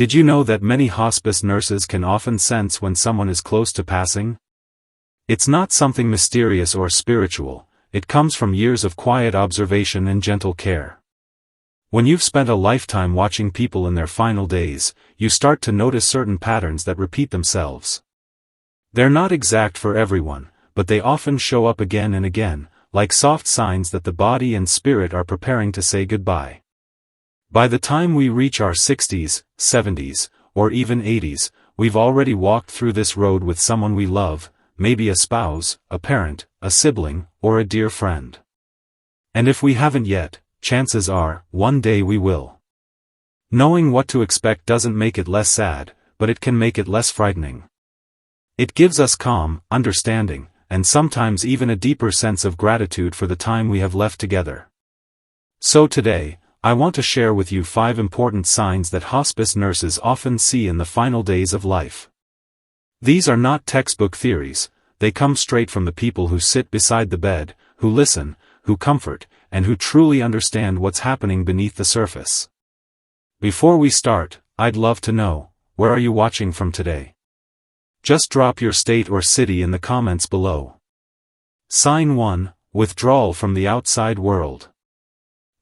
Did you know that many hospice nurses can often sense when someone is close to passing? It's not something mysterious or spiritual, it comes from years of quiet observation and gentle care. When you've spent a lifetime watching people in their final days, you start to notice certain patterns that repeat themselves. They're not exact for everyone, but they often show up again and again, like soft signs that the body and spirit are preparing to say goodbye. By the time we reach our 60s, 70s, or even 80s, we've already walked through this road with someone we love, maybe a spouse, a parent, a sibling, or a dear friend. And if we haven't yet, chances are, one day we will. Knowing what to expect doesn't make it less sad, but it can make it less frightening. It gives us calm, understanding, and sometimes even a deeper sense of gratitude for the time we have left together. So today, I want to share with you 5 important signs that hospice nurses often see in the final days of life. These are not textbook theories, they come straight from the people who sit beside the bed, who listen, who comfort, and who truly understand what's happening beneath the surface. Before we start, I'd love to know, where are you watching from today? Just drop your state or city in the comments below. Sign 1, withdrawal from the outside world.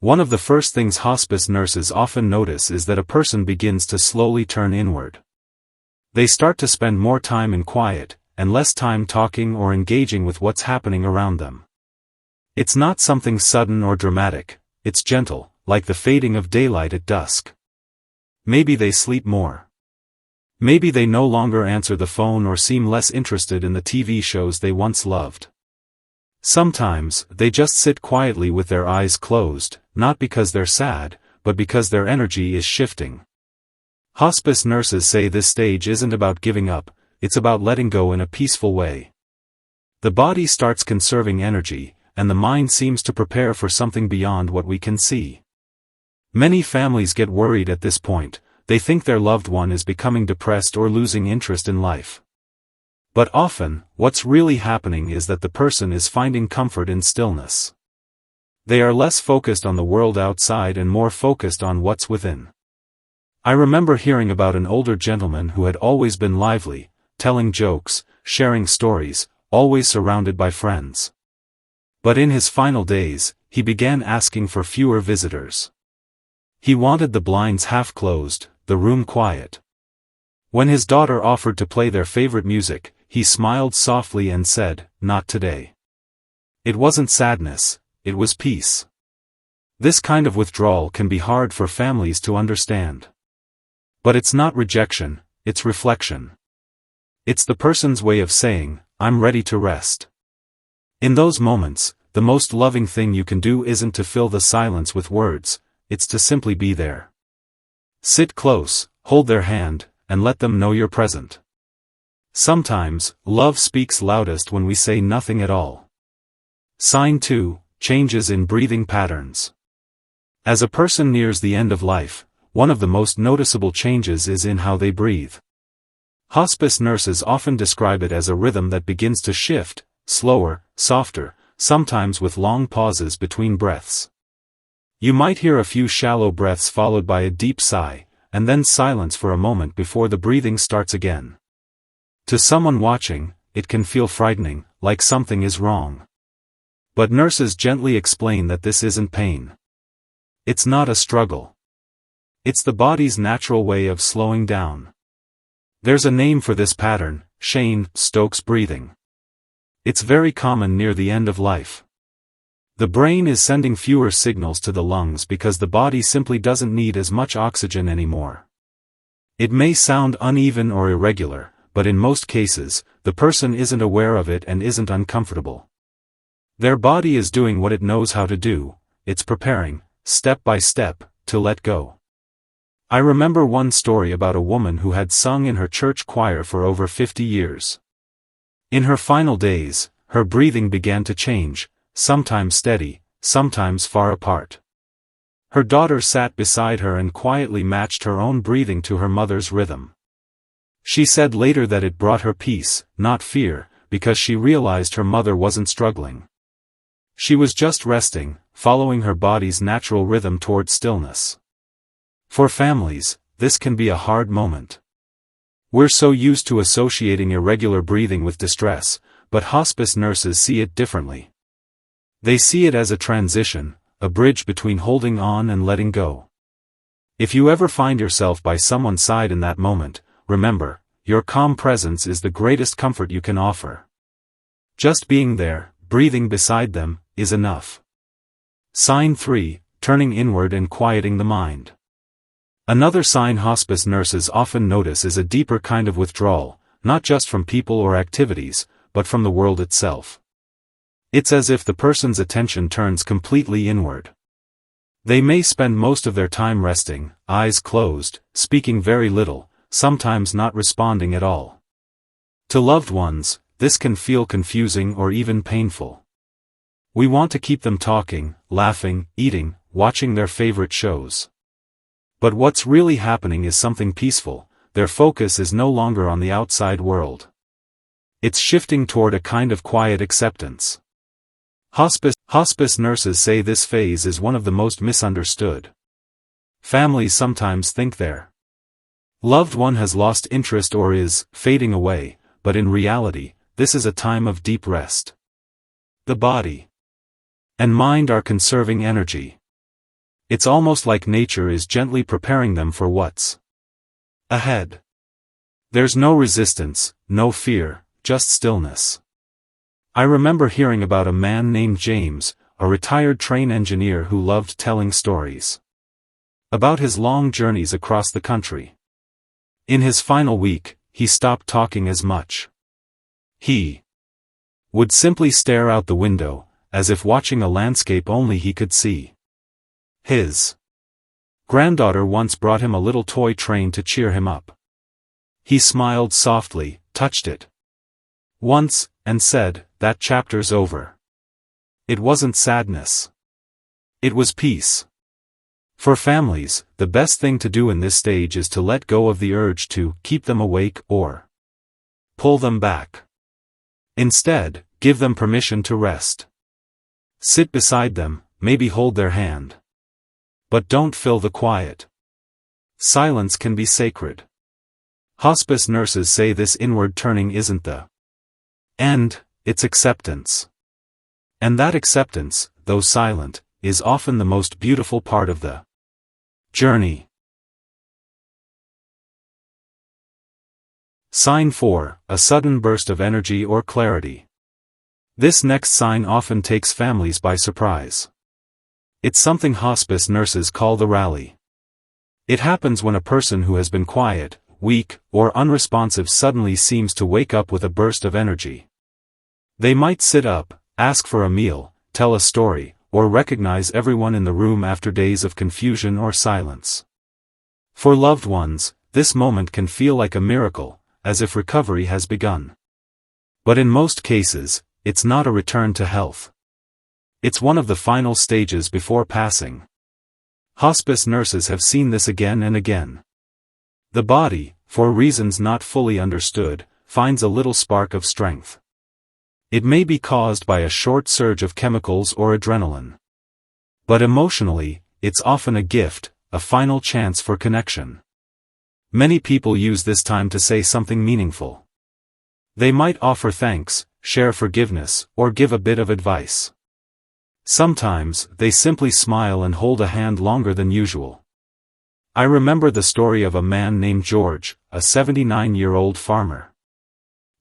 One of the first things hospice nurses often notice is that a person begins to slowly turn inward. They start to spend more time in quiet, and less time talking or engaging with what's happening around them. It's not something sudden or dramatic, it's gentle, like the fading of daylight at dusk. Maybe they sleep more. Maybe they no longer answer the phone or seem less interested in the TV shows they once loved. Sometimes, they just sit quietly with their eyes closed, not because they're sad, but because their energy is shifting. Hospice nurses say this stage isn't about giving up, it's about letting go in a peaceful way. The body starts conserving energy, and the mind seems to prepare for something beyond what we can see. Many families get worried at this point, they think their loved one is becoming depressed or losing interest in life. But often, what's really happening is that the person is finding comfort in stillness. They are less focused on the world outside and more focused on what's within. I remember hearing about an older gentleman who had always been lively, telling jokes, sharing stories, always surrounded by friends. But in his final days, he began asking for fewer visitors. He wanted the blinds half closed, the room quiet. When his daughter offered to play their favorite music, he smiled softly and said, "Not today." It wasn't sadness, it was peace. This kind of withdrawal can be hard for families to understand. But it's not rejection, it's reflection. It's the person's way of saying, "I'm ready to rest." In those moments, the most loving thing you can do isn't to fill the silence with words, it's to simply be there. Sit close, hold their hand, and let them know you're present. Sometimes, love speaks loudest when we say nothing at all. Sign 2, changes in breathing patterns. As a person nears the end of life, one of the most noticeable changes is in how they breathe. Hospice nurses often describe it as a rhythm that begins to shift, slower, softer, sometimes with long pauses between breaths. You might hear a few shallow breaths followed by a deep sigh, and then silence for a moment before the breathing starts again. To someone watching, it can feel frightening, like something is wrong. But nurses gently explain that this isn't pain. It's not a struggle. It's the body's natural way of slowing down. There's a name for this pattern, Cheyne-Stokes breathing. It's very common near the end of life. The brain is sending fewer signals to the lungs because the body simply doesn't need as much oxygen anymore. It may sound uneven or irregular, but in most cases, the person isn't aware of it and isn't uncomfortable. Their body is doing what it knows how to do, it's preparing, step by step, to let go. I remember one story about a woman who had sung in her church choir for over 50 years. In her final days, her breathing began to change, sometimes steady, sometimes far apart. Her daughter sat beside her and quietly matched her own breathing to her mother's rhythm. She said later that it brought her peace, not fear, because she realized her mother wasn't struggling. She was just resting, following her body's natural rhythm toward stillness. For families, this can be a hard moment. We're so used to associating irregular breathing with distress, but hospice nurses see it differently. They see it as a transition, a bridge between holding on and letting go. If you ever find yourself by someone's side in that moment, remember, your calm presence is the greatest comfort you can offer. Just being there, breathing beside them, is enough. Sign 3, turning inward and quieting the mind. Another sign hospice nurses often notice is a deeper kind of withdrawal, not just from people or activities, but from the world itself. It's as if the person's attention turns completely inward. They may spend most of their time resting, eyes closed, speaking very little, sometimes not responding at all. To loved ones, this can feel confusing or even painful. We want to keep them talking, laughing, eating, watching their favorite shows. But what's really happening is something peaceful. Their focus is no longer on the outside world. It's shifting toward a kind of quiet acceptance. Hospice nurses say this phase is one of the most misunderstood. Families sometimes think their loved one has lost interest or is fading away, but in reality, this is a time of deep rest. The body and mind are conserving energy. It's almost like nature is gently preparing them for what's ahead. There's no resistance, no fear, just stillness. I remember hearing about a man named James, a retired train engineer who loved telling stories about his long journeys across the country. In his final week, he stopped talking as much. He would simply stare out the window, as if watching a landscape only he could see. His granddaughter once brought him a little toy train to cheer him up. He smiled softly, touched it once, and said, "That chapter's over." It wasn't sadness. It was peace. For families, the best thing to do in this stage is to let go of the urge to keep them awake or pull them back. Instead, give them permission to rest. Sit beside them, maybe hold their hand. But don't fill the quiet. Silence can be sacred. Hospice nurses say this inward turning isn't the end, it's acceptance. And that acceptance, though silent, is often the most beautiful part of the journey. Sign 4, a sudden burst of energy or clarity. This next sign often takes families by surprise. It's something hospice nurses call the rally. It happens when a person who has been quiet, weak, or unresponsive suddenly seems to wake up with a burst of energy. They might sit up, ask for a meal, tell a story, or recognize everyone in the room after days of confusion or silence. For loved ones, this moment can feel like a miracle, as if recovery has begun. But in most cases, it's not a return to health. It's one of the final stages before passing. Hospice nurses have seen this again and again. The body, for reasons not fully understood, finds a little spark of strength. It may be caused by a short surge of chemicals or adrenaline. But emotionally, it's often a gift, a final chance for connection. Many people use this time to say something meaningful. They might offer thanks, share forgiveness, or give a bit of advice. Sometimes, they simply smile and hold a hand longer than usual. I remember the story of a man named George, a 79-year-old farmer.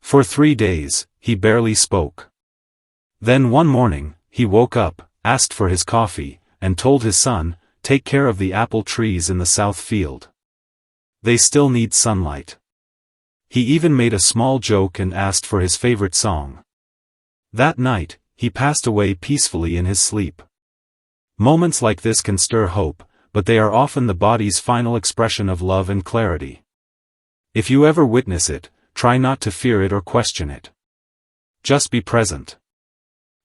For 3 days, he barely spoke. Then one morning, he woke up, asked for his coffee, and told his son, "Take care of the apple trees in the south field. They still need sunlight." He even made a small joke and asked for his favorite song. That night, he passed away peacefully in his sleep. Moments like this can stir hope, but they are often the body's final expression of love and clarity. If you ever witness it, try not to fear it or question it. Just be present.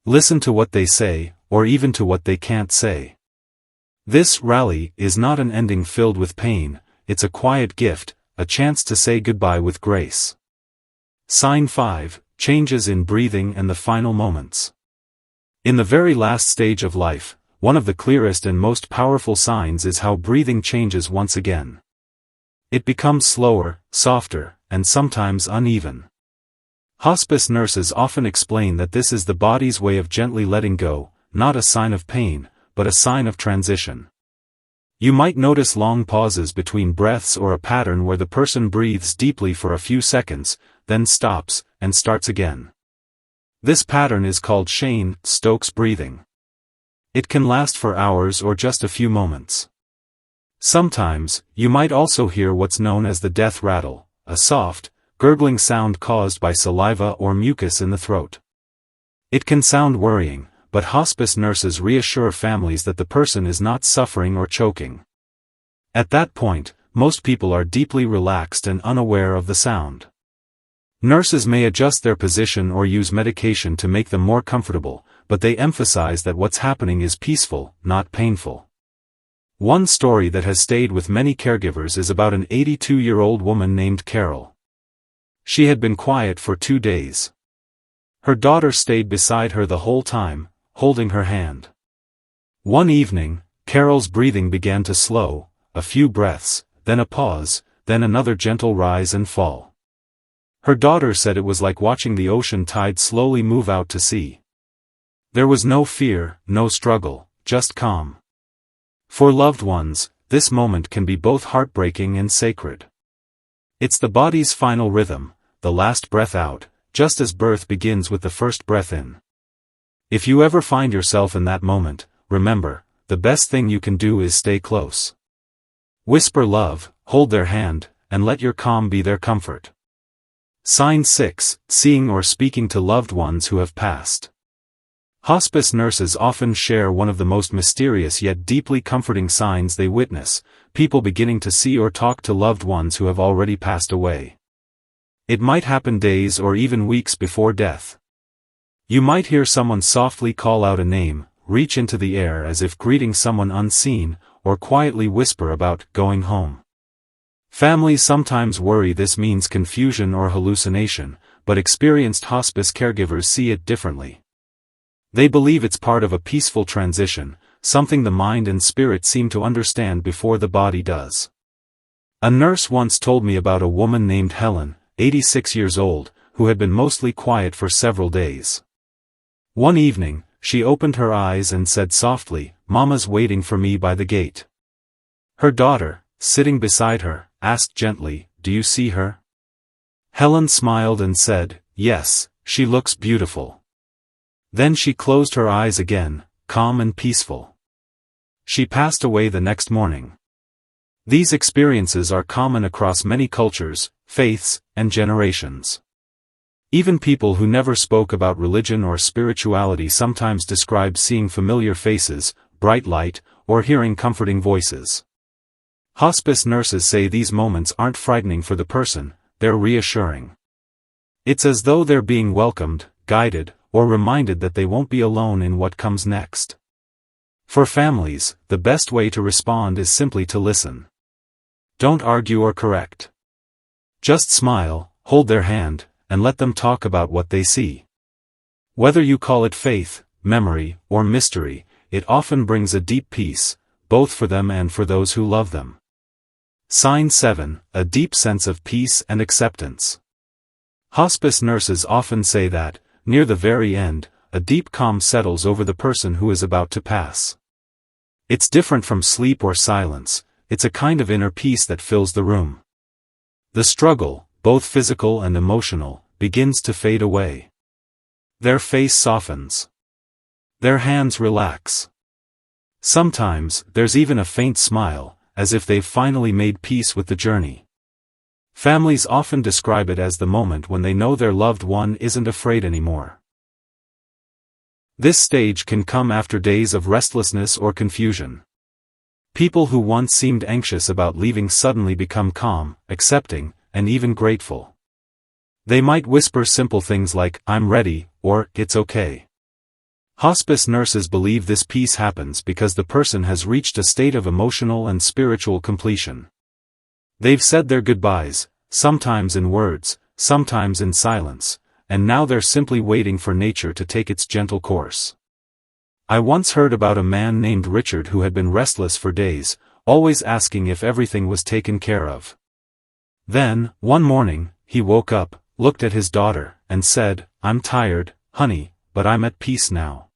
Listen to what they say, or even to what they can't say. This rally is not an ending filled with pain, it's a quiet gift, a chance to say goodbye with grace. Sign 5, changes in breathing and the final moments. In the very last stage of life, one of the clearest and most powerful signs is how breathing changes once again. It becomes slower, softer, and sometimes uneven. Hospice nurses often explain that this is the body's way of gently letting go, not a sign of pain, but a sign of transition. You might notice long pauses between breaths or a pattern where the person breathes deeply for a few seconds, then stops, and starts again. This pattern is called Cheyne-Stokes breathing. It can last for hours or just a few moments. Sometimes, you might also hear what's known as the death rattle, a soft, gurgling sound caused by saliva or mucus in the throat. It can sound worrying, but hospice nurses reassure families that the person is not suffering or choking. At that point, most people are deeply relaxed and unaware of the sound. Nurses may adjust their position or use medication to make them more comfortable, but they emphasize that what's happening is peaceful, not painful. One story that has stayed with many caregivers is about an 82-year-old woman named Carol. She had been quiet for 2 days. Her daughter stayed beside her the whole time, holding her hand. One evening, Carol's breathing began to slow, a few breaths, then a pause, then another gentle rise and fall. Her daughter said it was like watching the ocean tide slowly move out to sea. There was no fear, no struggle, just calm. For loved ones, this moment can be both heartbreaking and sacred. It's the body's final rhythm, the last breath out, just as birth begins with the first breath in. If you ever find yourself in that moment, remember, the best thing you can do is stay close. Whisper love, hold their hand, and let your calm be their comfort. Sign 6, seeing or speaking to loved ones who have passed. Hospice nurses often share one of the most mysterious yet deeply comforting signs they witness, people beginning to see or talk to loved ones who have already passed away. It might happen days or even weeks before death. You might hear someone softly call out a name, reach into the air as if greeting someone unseen, or quietly whisper about going home. Families sometimes worry this means confusion or hallucination, but experienced hospice caregivers see it differently. They believe it's part of a peaceful transition, something the mind and spirit seem to understand before the body does. A nurse once told me about a woman named Helen, 86 years old, who had been mostly quiet for several days. One evening, she opened her eyes and said softly, "Mama's waiting for me by the gate." Her daughter, sitting beside her, asked gently, "Do you see her?" Helen smiled and said, "Yes, she looks beautiful." Then she closed her eyes again, calm and peaceful. She passed away the next morning. These experiences are common across many cultures, faiths, and generations. Even people who never spoke about religion or spirituality sometimes describe seeing familiar faces, bright light, or hearing comforting voices. Hospice nurses say these moments aren't frightening for the person, they're reassuring. It's as though they're being welcomed, guided, or reminded that they won't be alone in what comes next. For families, the best way to respond is simply to listen. Don't argue or correct. Just smile, hold their hand, and let them talk about what they see. Whether you call it faith, memory, or mystery, it often brings a deep peace, both for them and for those who love them. Sign 7, a deep sense of peace and acceptance. Hospice nurses often say that, near the very end, a deep calm settles over the person who is about to pass. It's different from sleep or silence, it's a kind of inner peace that fills the room. The struggle, both physical and emotional, begins to fade away. Their face softens. Their hands relax. Sometimes, there's even a faint smile, as if they've finally made peace with the journey. Families often describe it as the moment when they know their loved one isn't afraid anymore. This stage can come after days of restlessness or confusion. People who once seemed anxious about leaving suddenly become calm, accepting, and even grateful. They might whisper simple things like, "I'm ready," or, "It's okay." Hospice nurses believe this peace happens because the person has reached a state of emotional and spiritual completion. They've said their goodbyes, sometimes in words, sometimes in silence, and now they're simply waiting for nature to take its gentle course. I once heard about a man named Richard who had been restless for days, always asking if everything was taken care of. Then, one morning, he woke up, looked at his daughter, and said, "I'm tired, honey, but I'm at peace now."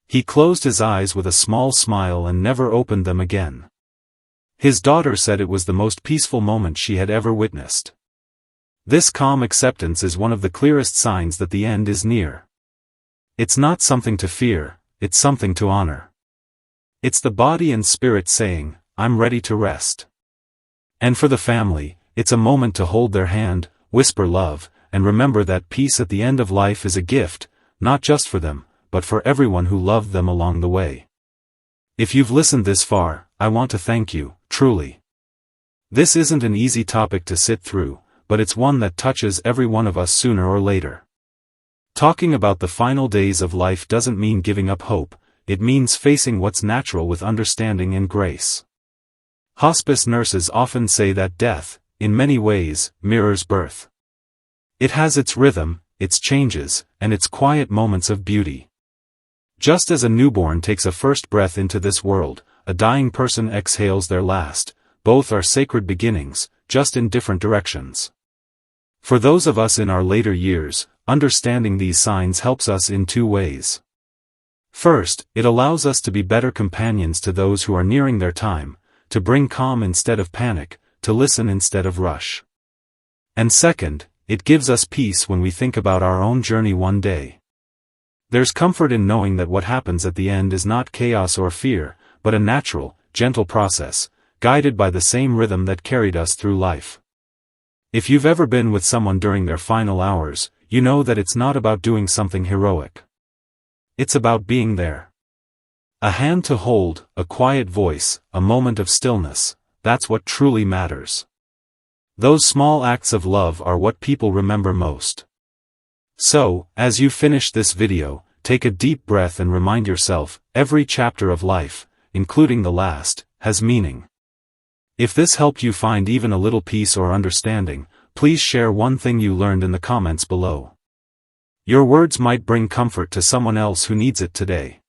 He closed his eyes with a small smile and never opened them again. His daughter said it was the most peaceful moment she had ever witnessed. This calm acceptance is one of the clearest signs that the end is near. It's not something to fear, it's something to honor. It's the body and spirit saying, "I'm ready to rest." And for the family, it's a moment to hold their hand, whisper love, and remember that peace at the end of life is a gift, not just for them, but for everyone who loved them along the way. If you've listened this far, I want to thank you, truly. This isn't an easy topic to sit through, but it's one that touches every one of us sooner or later. Talking about the final days of life doesn't mean giving up hope, it means facing what's natural with understanding and grace. Hospice nurses often say that death, in many ways, mirrors birth. It has its rhythm, its changes, and its quiet moments of beauty. Just as a newborn takes a first breath into this world, a dying person exhales their last. Both are sacred beginnings, just in different directions. For those of us in our later years, understanding these signs helps us in two ways. First, it allows us to be better companions to those who are nearing their time, to bring calm instead of panic, to listen instead of rush. And second, it gives us peace when we think about our own journey one day. There's comfort in knowing that what happens at the end is not chaos or fear, but a natural, gentle process, guided by the same rhythm that carried us through life. If you've ever been with someone during their final hours, you know that it's not about doing something heroic. It's about being there. A hand to hold, a quiet voice, a moment of stillness, that's what truly matters. Those small acts of love are what people remember most. So, as you finish this video, take a deep breath and remind yourself, every chapter of life, including the last, has meaning. If this helped you find even a little peace or understanding, please share one thing you learned in the comments below. Your words might bring comfort to someone else who needs it today.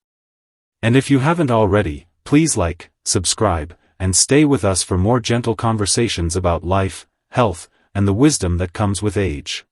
And if you haven't already, please like, subscribe, and stay with us for more gentle conversations about life, health, and the wisdom that comes with age.